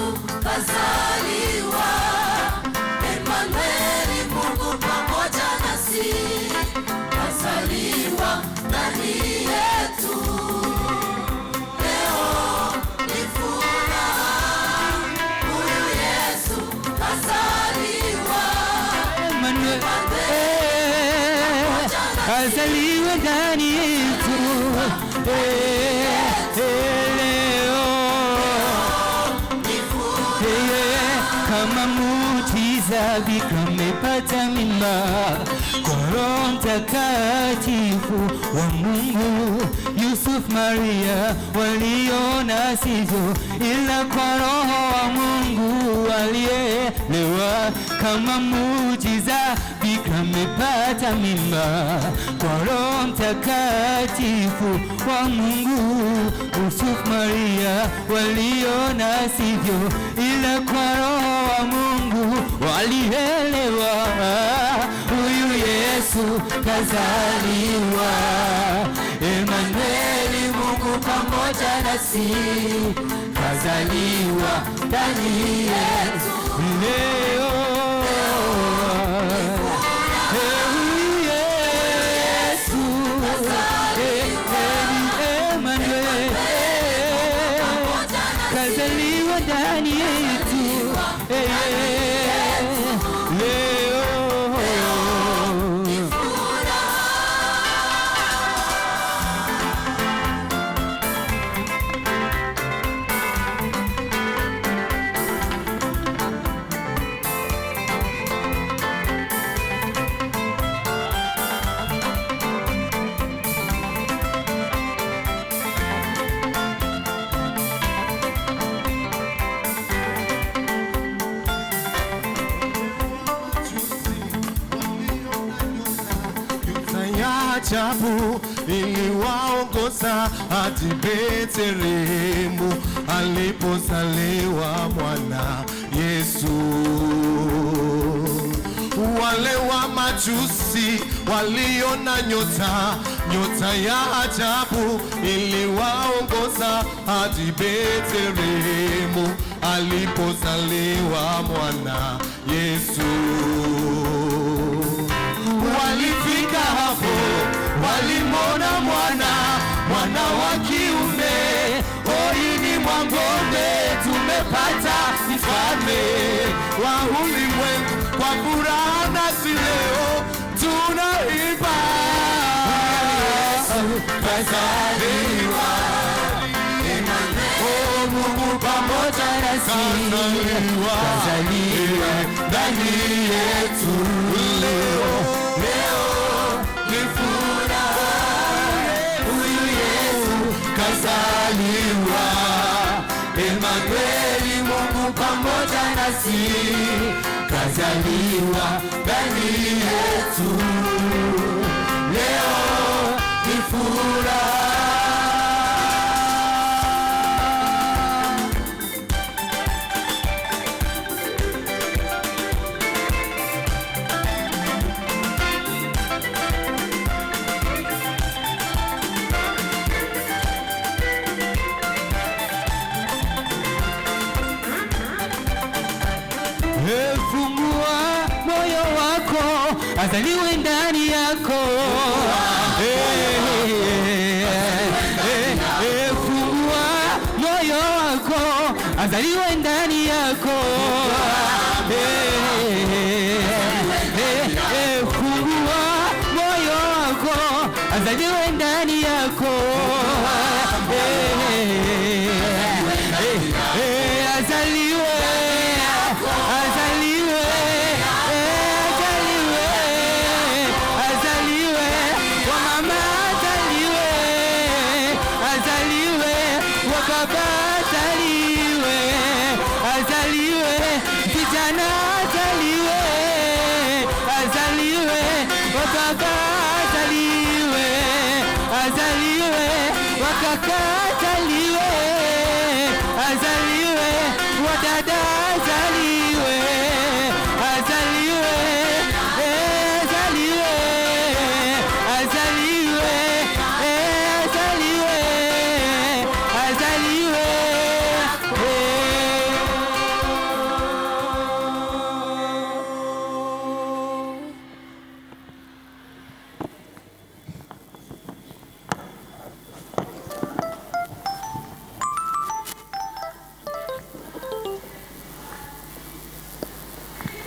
Yesu kazaliwa, Emmanueli, Mungu pamoja nasi, kazaliwa ndani yetu. Leo ni furaha, huyu Yesu kazaliwa, Emmanueli kazaliwa ndani yetu. Kama muujiza Bikira amepata mimba kwa Roho Mtakatifu wa Mungu. Yusuf, Maria waliona sivyo, ila kwa Roho wa Mungu walielewa. Kama muujiza Bikira amepata mimba kwa Roho Mtakatifu wa Mungu. Yusuf, Maria waliona sivyo, ila kwa Roho wa Mungu walielewa. Huyu Yesu kazaliwa, Emmanueli, Mungu pamoja nasi, kazaliwa ndani yetu. Leo Yesu Emmanueli kazaliwa ndani yetu. Leo ajabu iliwaongoza hadi Betlehemu alipozaliwa mwana Yesu. Wale wa majusi waliona nyota ya ajabu iliwaongoza hadi Betlehemu alipozaliwa mwana Yesu. Walifika hapo, walimwona mwana wa kiume. Horini mwa ng'ombe tumepata mfalme wa ulimwengu. Kwa furaha nasi leo tunaimba, Yesu kazaliwa, Emmanueli, Mungu pamoja nasi, kazaliwa ndani yetu. leo ni furaha, huyu Yesu kazaliwa, Emmanueli, Mungu pamoja nasi, kazaliwa ndani yetu. Leo ni furaha. fungua moyo wako, azaliwe ndani yako. Fungua moyo wako, azaliwe ndani yako. Fungua moyo wako, azaliwe ndani yako. Azaliwe, azaliwe, azaliwe, azaliwe, wamama azaliwe, azaliwe, wababa azaliwe, azaliwe, vijana azaliwe, azaliwe, wababa azaliwe, azaliwe, wakaka azaliwe, azaliwe, wadada